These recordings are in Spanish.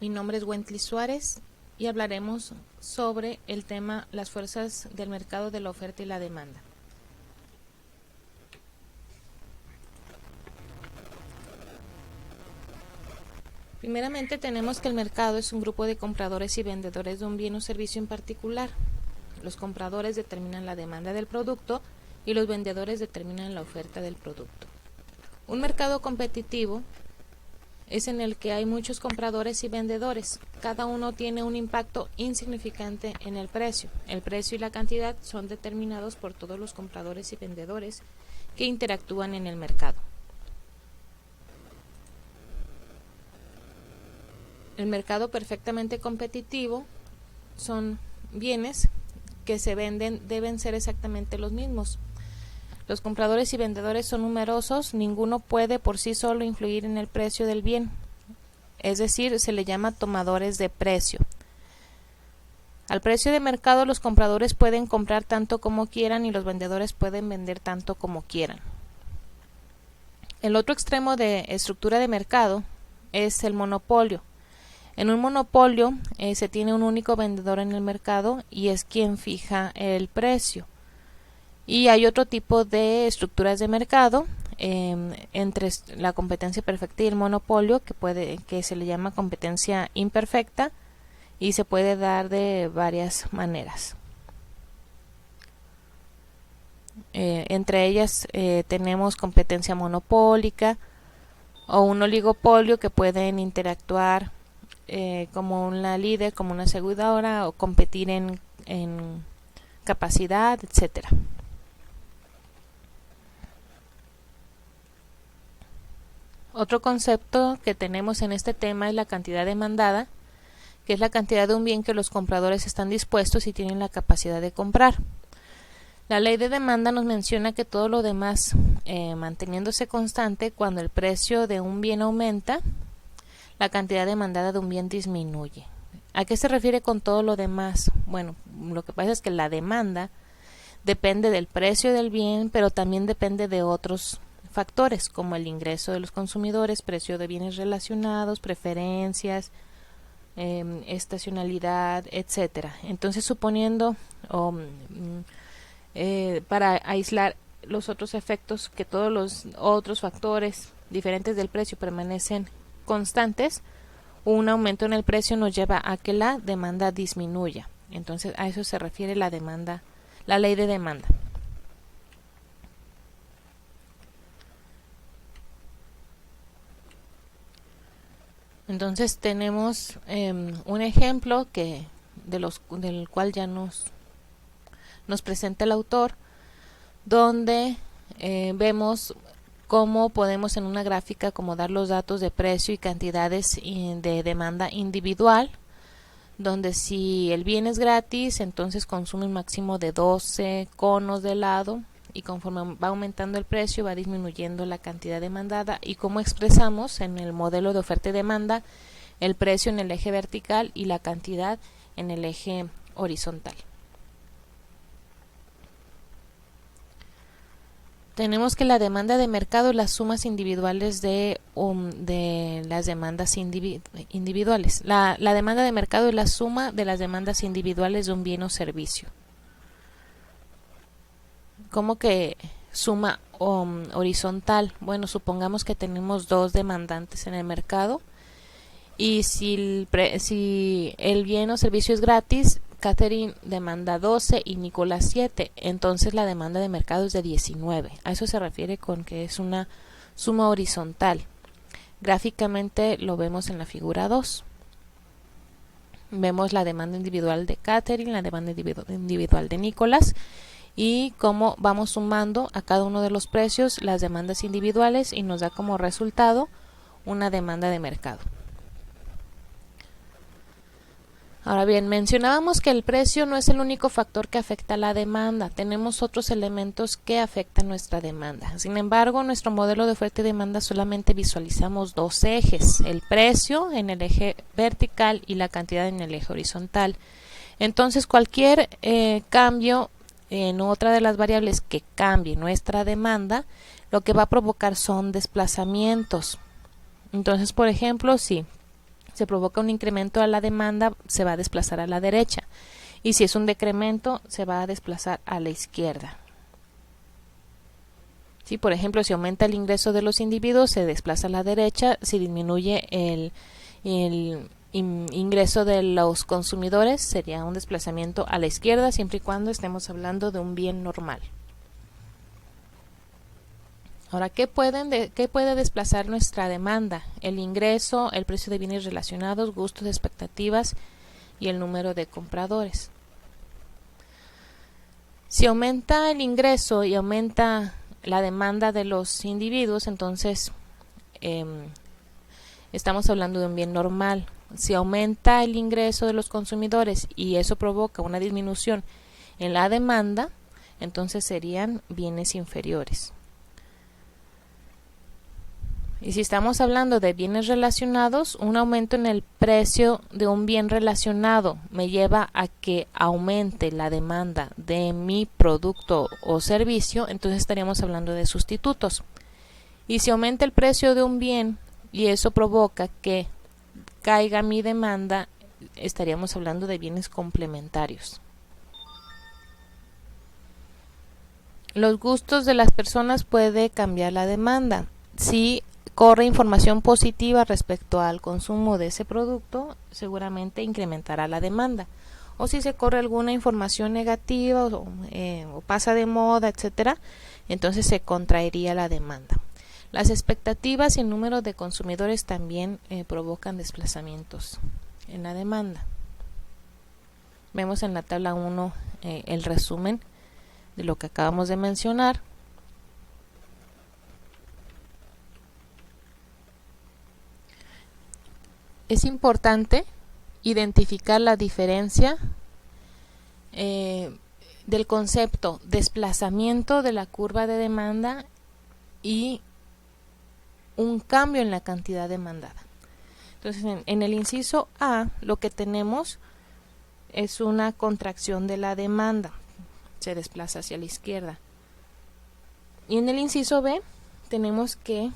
Mi nombre es Wentley Suárez y hablaremos sobre el tema las fuerzas del mercado de la oferta y la demanda. Primeramente tenemos que el mercado es un grupo de compradores y vendedores de un bien o servicio en particular. Los compradores determinan la demanda del producto y los vendedores determinan la oferta del producto. Un mercado competitivo es en el que hay muchos compradores y vendedores. Cada uno tiene un impacto insignificante en el precio. El precio y la cantidad son determinados por todos los compradores y vendedores que interactúan en el mercado. El mercado perfectamente competitivo son bienes que se venden, deben ser exactamente los mismos. Los compradores y vendedores son numerosos, ninguno puede por sí solo influir en el precio del bien, es decir, se le llama tomadores de precio. Al precio de mercado los compradores pueden comprar tanto como quieran y los vendedores pueden vender tanto como quieran. El otro extremo de estructura de mercado es el monopolio. En un monopolio se tiene un único vendedor en el mercado y es quien fija el precio. Y hay otro tipo de estructuras de mercado entre la competencia perfecta y el monopolio que se le llama competencia imperfecta y se puede dar de varias maneras. Entre ellas tenemos competencia monopólica o un oligopolio que pueden interactuar como una líder, como una aseguradora o competir en capacidad, etcétera. Otro concepto que tenemos en este tema es la cantidad demandada, que es la cantidad de un bien que los compradores están dispuestos y tienen la capacidad de comprar. La ley de demanda nos menciona que todo lo demás manteniéndose constante, cuando el precio de un bien aumenta, la cantidad demandada de un bien disminuye. ¿A qué se refiere con todo lo demás? Bueno, lo que pasa es que la demanda depende del precio del bien, pero también depende de otros factores como el ingreso de los consumidores, precio de bienes relacionados, preferencias, estacionalidad, etcétera. Entonces, suponiendo para aislar los otros efectos, que todos los otros factores diferentes del precio permanecen constantes, un aumento en el precio nos lleva a que la demanda disminuya. Entonces, a eso se refiere la demanda, la ley de demanda. Entonces tenemos un ejemplo del cual ya nos presenta el autor, donde vemos cómo podemos en una gráfica acomodar los datos de precio y cantidades de demanda individual, donde si el bien es gratis, entonces consume un máximo de 12 conos de helado, y conforme va aumentando el precio va disminuyendo la cantidad demandada, y cómo expresamos en el modelo de oferta y demanda el precio en el eje vertical y la cantidad en el eje horizontal. Tenemos que la demanda de mercado es las sumas individuales de las demandas individuales. La demanda de mercado es la suma de las demandas individuales de un bien o servicio. ¿Cómo que suma horizontal? Bueno, supongamos que tenemos dos demandantes en el mercado y si el bien o servicio es gratis, Catherine demanda 12 y Nicolás 7, entonces la demanda de mercado es de 19. A eso se refiere con que es una suma horizontal. Gráficamente lo vemos en la figura 2. Vemos la demanda individual de Catherine, la demanda individual de Nicolás, y cómo vamos sumando a cada uno de los precios las demandas individuales y nos da como resultado una demanda de mercado. Ahora bien, mencionábamos que el precio no es el único factor que afecta a la demanda, tenemos otros elementos que afectan nuestra demanda. Sin embargo, en nuestro modelo de oferta y demanda solamente visualizamos dos ejes, el precio en el eje vertical y la cantidad en el eje horizontal. Entonces, cualquier cambio en otra de las variables que cambie nuestra demanda, lo que va a provocar son desplazamientos. Entonces, por ejemplo, si se provoca un incremento a la demanda, se va a desplazar a la derecha. Y si es un decremento, se va a desplazar a la izquierda. Sí, por ejemplo, si aumenta el ingreso de los individuos, se desplaza a la derecha. Si disminuye el ingreso de los consumidores, sería un desplazamiento a la izquierda, siempre y cuando estemos hablando de un bien normal. Ahora, ¿qué puede desplazar nuestra demanda? El ingreso, el precio de bienes relacionados, gustos, expectativas y el número de compradores. Si aumenta el ingreso y aumenta la demanda de los individuos, entonces estamos hablando de un bien normal. Si aumenta el ingreso de los consumidores y eso provoca una disminución en la demanda, entonces serían bienes inferiores. Y si estamos hablando de bienes relacionados, un aumento en el precio de un bien relacionado me lleva a que aumente la demanda de mi producto o servicio, entonces estaríamos hablando de sustitutos. Y si aumenta el precio de un bien y eso provoca que caiga mi demanda, estaríamos hablando de bienes complementarios. Los gustos de las personas puede cambiar la demanda. Si corre información positiva respecto al consumo de ese producto, seguramente incrementará la demanda. O si se corre alguna información negativa o pasa de moda, etcétera, entonces se contraería la demanda. Las expectativas y el número de consumidores también provocan desplazamientos en la demanda. Vemos en la tabla 1 el resumen de lo que acabamos de mencionar. Es importante identificar la diferencia del concepto desplazamiento de la curva de demanda y un cambio en la cantidad demandada. Entonces, en el inciso A, lo que tenemos es una contracción de la demanda, se desplaza hacia la izquierda. Y en el inciso B, tenemos que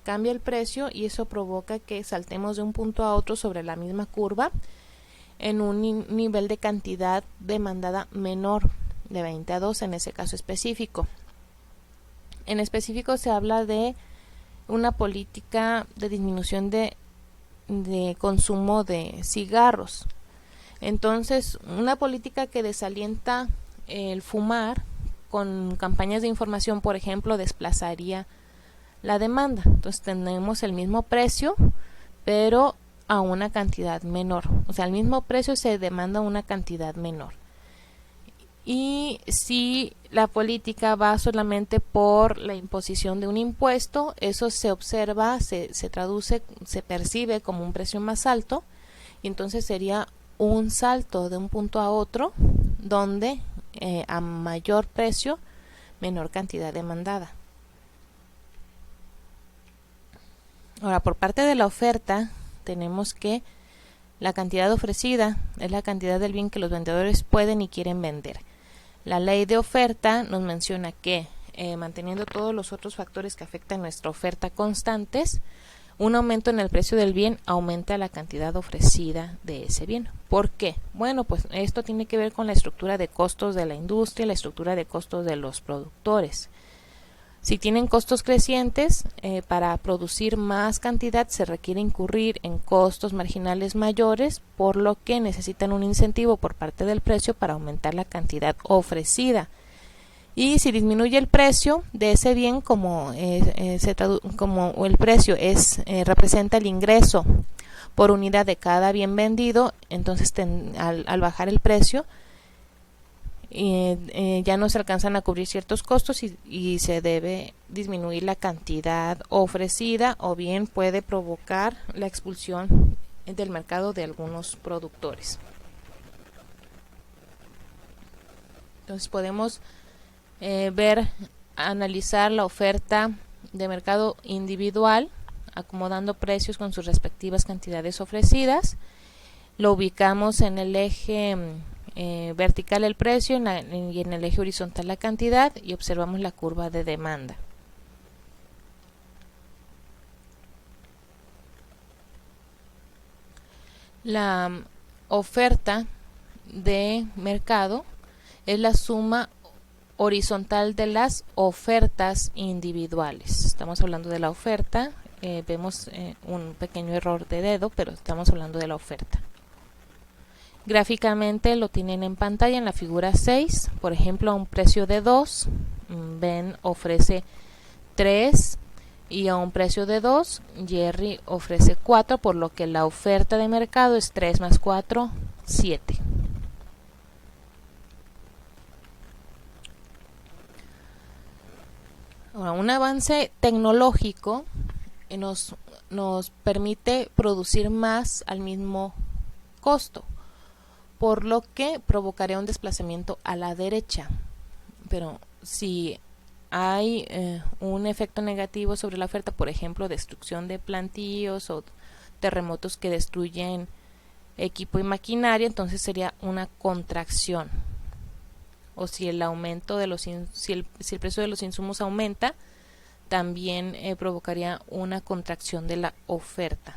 cambia el precio y eso provoca que saltemos de un punto a otro sobre la misma curva en un nivel de cantidad demandada menor, de 20 a 2 en ese caso específico. En específico se habla de una política de disminución de consumo de cigarros. Entonces, una política que desalienta el fumar con campañas de información, por ejemplo, desplazaría la demanda. Entonces tenemos el mismo precio, pero a una cantidad menor. O sea, al mismo precio se demanda una cantidad menor. Y si la política va solamente por la imposición de un impuesto, eso se observa, se traduce, se percibe como un precio más alto, y entonces sería un salto de un punto a otro, donde a mayor precio, menor cantidad demandada. Ahora, por parte de la oferta, tenemos que la cantidad ofrecida es la cantidad del bien que los vendedores pueden y quieren vender. La ley de oferta nos menciona que, manteniendo todos los otros factores que afectan nuestra oferta constantes, un aumento en el precio del bien aumenta la cantidad ofrecida de ese bien. ¿Por qué? Bueno, pues esto tiene que ver con la estructura de costos de la industria, la estructura de costos de los productores. Si tienen costos crecientes, para producir más cantidad se requiere incurrir en costos marginales mayores, por lo que necesitan un incentivo por parte del precio para aumentar la cantidad ofrecida. Y si disminuye el precio de ese bien, como el precio representa el ingreso por unidad de cada bien vendido, entonces al bajar el precio, ya no se alcanzan a cubrir ciertos costos y se debe disminuir la cantidad ofrecida, o bien puede provocar la expulsión del mercado de algunos productores. Entonces podemos analizar la oferta de mercado individual, acomodando precios con sus respectivas cantidades ofrecidas. Lo ubicamos en el eje vertical el precio y en el eje horizontal la cantidad, y observamos la curva de demanda. La oferta de mercado es la suma horizontal de las ofertas individuales. Estamos hablando de la oferta, vemos un pequeño error de dedo, pero estamos hablando de la oferta. Gráficamente lo tienen en pantalla en la figura 6, por ejemplo, a un precio de 2, Ben ofrece 3 y a un precio de 2, Jerry ofrece 4, por lo que la oferta de mercado es 3 más 4, 7. Ahora, un avance tecnológico nos permite producir más al mismo costo, por lo que provocaría un desplazamiento a la derecha. Pero si hay un efecto negativo sobre la oferta, por ejemplo, destrucción de plantíos o terremotos que destruyen equipo y maquinaria, entonces sería una contracción. O si el aumento de si el precio de los insumos aumenta, también provocaría una contracción de la oferta.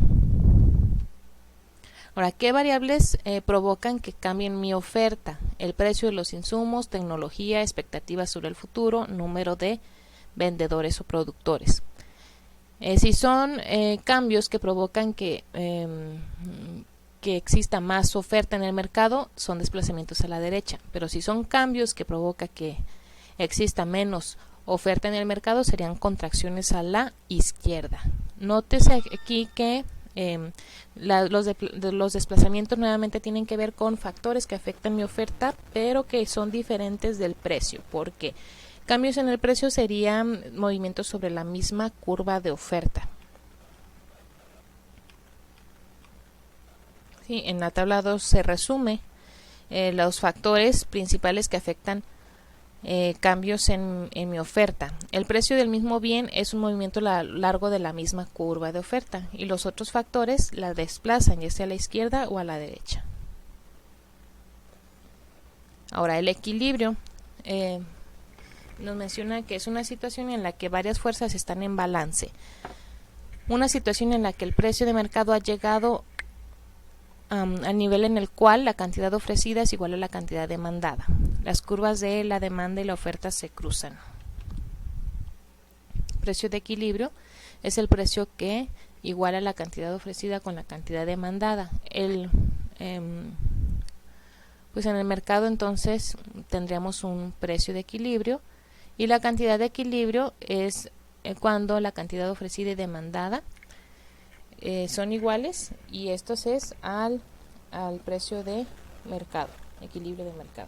Ahora, ¿qué variables provocan que cambien mi oferta? El precio de los insumos, tecnología, expectativas sobre el futuro, número de vendedores o productores. Si son cambios que provocan que exista más oferta en el mercado, son desplazamientos a la derecha. Pero si son cambios que provocan que exista menos oferta en el mercado, serían contracciones a la izquierda. Nótese aquí que los desplazamientos nuevamente tienen que ver con factores que afectan mi oferta, pero que son diferentes del precio, porque cambios en el precio serían movimientos sobre la misma curva de oferta. Sí, en la tabla 2 se resume los factores principales que afectan cambios en mi oferta. El precio del mismo bien es un movimiento largo de la misma curva de oferta, y los otros factores la desplazan ya sea a la izquierda o a la derecha. Ahora, el equilibrio nos menciona que es una situación en la que varias fuerzas están en balance. Una situación en la que el precio de mercado ha llegado al nivel en el cual la cantidad ofrecida es igual a la cantidad demandada. Las curvas de la demanda y la oferta se cruzan. Precio de equilibrio es el precio que iguala la cantidad ofrecida con la cantidad demandada. Pues en el mercado entonces tendríamos un precio de equilibrio, y la cantidad de equilibrio es cuando la cantidad ofrecida y demandada son iguales, y esto es al precio de mercado, equilibrio de mercado.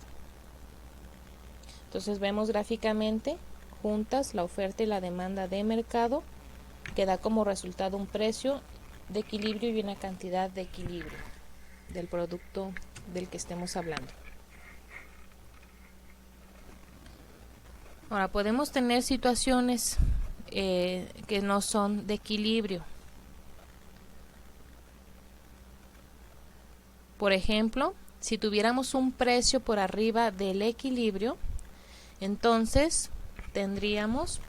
Entonces vemos gráficamente juntas la oferta y la demanda de mercado, que da como resultado un precio de equilibrio y una cantidad de equilibrio del producto del que estemos hablando. Ahora, podemos tener situaciones que no son de equilibrio. Por ejemplo, si tuviéramos un precio por arriba del equilibrio, entonces tendríamos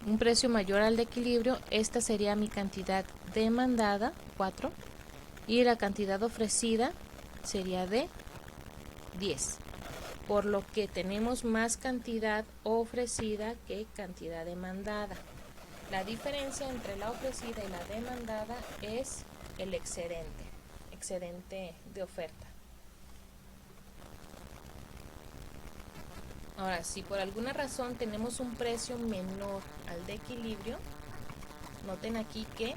un precio mayor al de equilibrio. Esta sería mi cantidad demandada, 4, y la cantidad ofrecida sería de 10, por lo que tenemos más cantidad ofrecida que cantidad demandada. La diferencia entre la ofrecida y la demandada es el excedente de oferta. Ahora, si por alguna razón tenemos un precio menor al de equilibrio, noten aquí que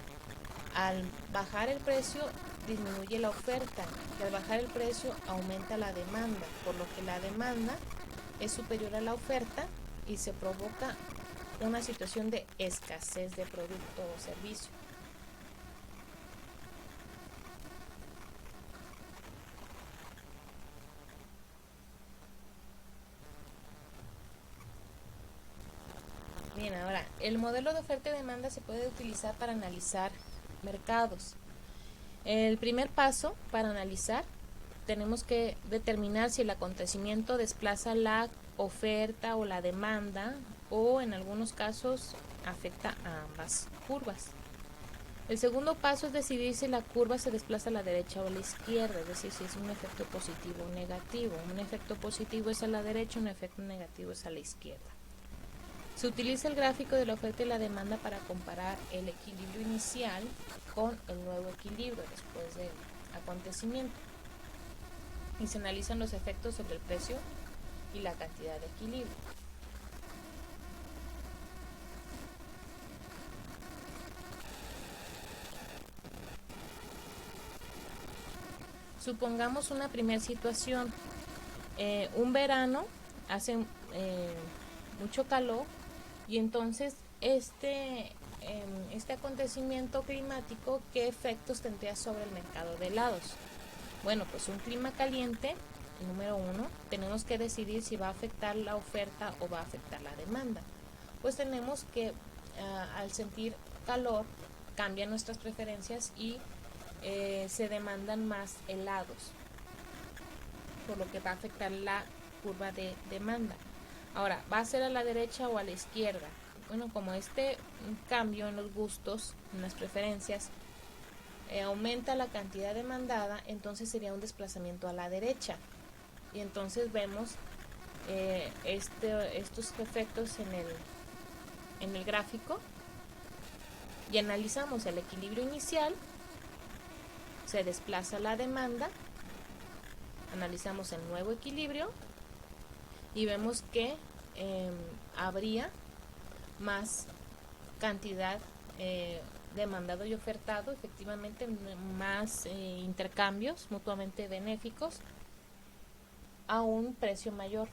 al bajar el precio disminuye la oferta, y al bajar el precio aumenta la demanda, por lo que la demanda es superior a la oferta y se provoca una situación de escasez de producto o servicio. Bien, ahora, el modelo de oferta y demanda se puede utilizar para analizar mercados. El primer paso para analizar, tenemos que determinar si el acontecimiento desplaza la oferta o la demanda, o en algunos casos afecta a ambas curvas. El segundo paso es decidir si la curva se desplaza a la derecha o a la izquierda, es decir, si es un efecto positivo o negativo. Un efecto positivo es a la derecha, un efecto negativo es a la izquierda. Se utiliza el gráfico de la oferta y la demanda para comparar el equilibrio inicial con el nuevo equilibrio después del acontecimiento. Y se analizan los efectos sobre el precio y la cantidad de equilibrio. Supongamos una primera situación. Un verano hace mucho calor y entonces este acontecimiento climático, ¿qué efectos tendría sobre el mercado de helados? Bueno, pues un clima caliente, número uno, tenemos que decidir si va a afectar la oferta o va a afectar la demanda. Pues tenemos que al sentir calor cambian nuestras preferencias y se demandan más helados, por lo que va a afectar la curva de demanda. Ahora, ¿va a ser a la derecha o a la izquierda? Bueno, como este cambio en los gustos, en las preferencias, aumenta la cantidad demandada, entonces sería un desplazamiento a la derecha. Y entonces vemos estos efectos en el gráfico y analizamos el equilibrio inicial, se desplaza la demanda, analizamos el nuevo equilibrio y vemos que habría más cantidad demandado y ofertado, efectivamente más intercambios mutuamente benéficos a un precio mayor.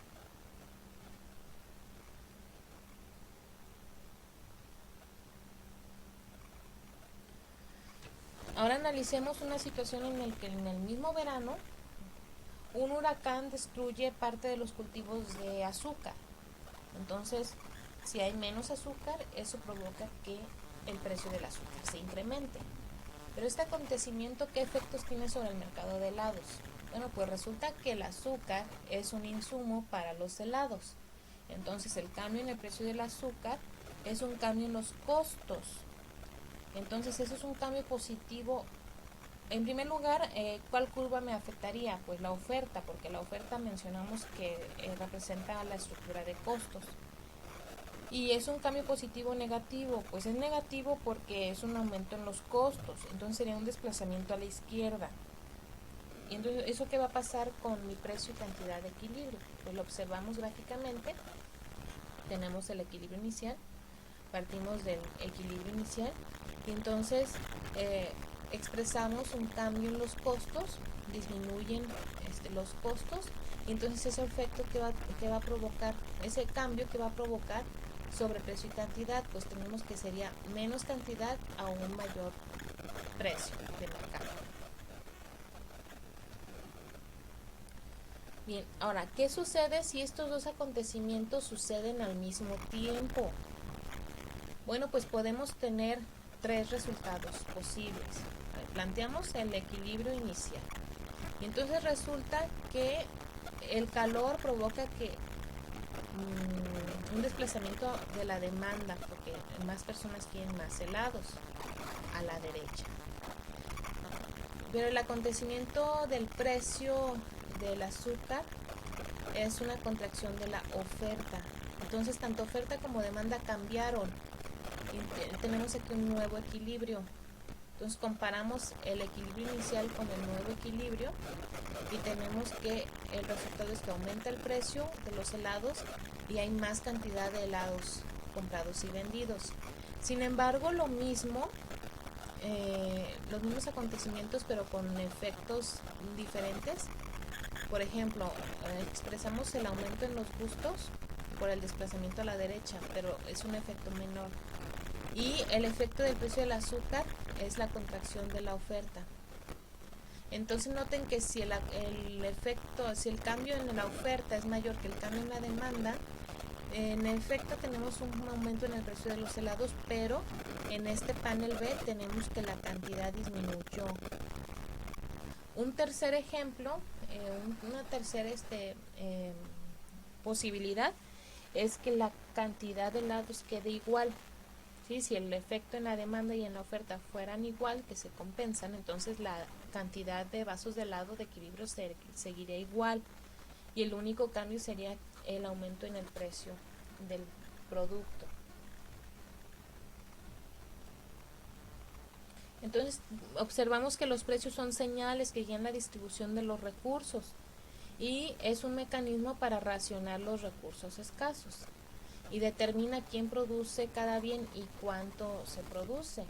Ahora analicemos una situación en la que en el mismo verano un huracán destruye parte de los cultivos de azúcar. Entonces, si hay menos azúcar, eso provoca que el precio del azúcar se incremente. Pero este acontecimiento, ¿qué efectos tiene sobre el mercado de helados? Bueno, pues resulta que el azúcar es un insumo para los helados. Entonces, el cambio en el precio del azúcar es un cambio en los costos. Entonces, eso es un cambio positivo. En primer lugar, ¿cuál curva me afectaría? Pues la oferta, porque la oferta mencionamos que representa la estructura de costos. Y es un cambio positivo o negativo, pues es negativo porque es un aumento en los costos, entonces sería un desplazamiento a la izquierda. Y entonces, ¿eso qué va a pasar con mi precio y cantidad de equilibrio? Pues lo observamos gráficamente, tenemos el equilibrio inicial, partimos del equilibrio inicial y entonces expresamos un cambio en los costos, disminuyen los costos y entonces ese efecto que va a provocar, ese cambio que va a provocar sobre precio y cantidad, pues tenemos que sería menos cantidad a un mayor precio de mercado. Bien, ahora, ¿qué sucede si estos dos acontecimientos suceden al mismo tiempo? Bueno, pues podemos tener tres resultados posibles. Planteamos el equilibrio inicial. Y entonces resulta que el calor provoca que un desplazamiento de la demanda, porque más personas quieren más helados a la derecha. Pero el acontecimiento del precio del azúcar es una contracción de la oferta. Entonces, tanto oferta como demanda cambiaron. Y tenemos aquí un nuevo equilibrio. Entonces comparamos el equilibrio inicial con el nuevo equilibrio y tenemos que el resultado es que aumenta el precio de los helados y hay más cantidad de helados comprados y vendidos. Sin embargo, los mismos acontecimientos pero con efectos diferentes. Por ejemplo, expresamos el aumento en los gustos por el desplazamiento a la derecha, pero es un efecto menor. Y el efecto del precio del azúcar es la contracción de la oferta. Entonces noten que si el cambio en la oferta es mayor que el cambio en la demanda, en efecto tenemos un aumento en el precio de los helados, pero en este panel B tenemos que la cantidad disminuyó. Un tercer ejemplo, una tercera posibilidad es que la cantidad de helados quede igual. ¿sí? Si el efecto en la demanda y en la oferta fueran igual, que se compensan, entonces la cantidad de vasos de helado de equilibrio seguiría igual, y el único cambio sería el aumento en el precio del producto. Entonces observamos que los precios son señales que guían la distribución de los recursos y es un mecanismo para racionar los recursos escasos y determina quién produce cada bien y cuánto se produce.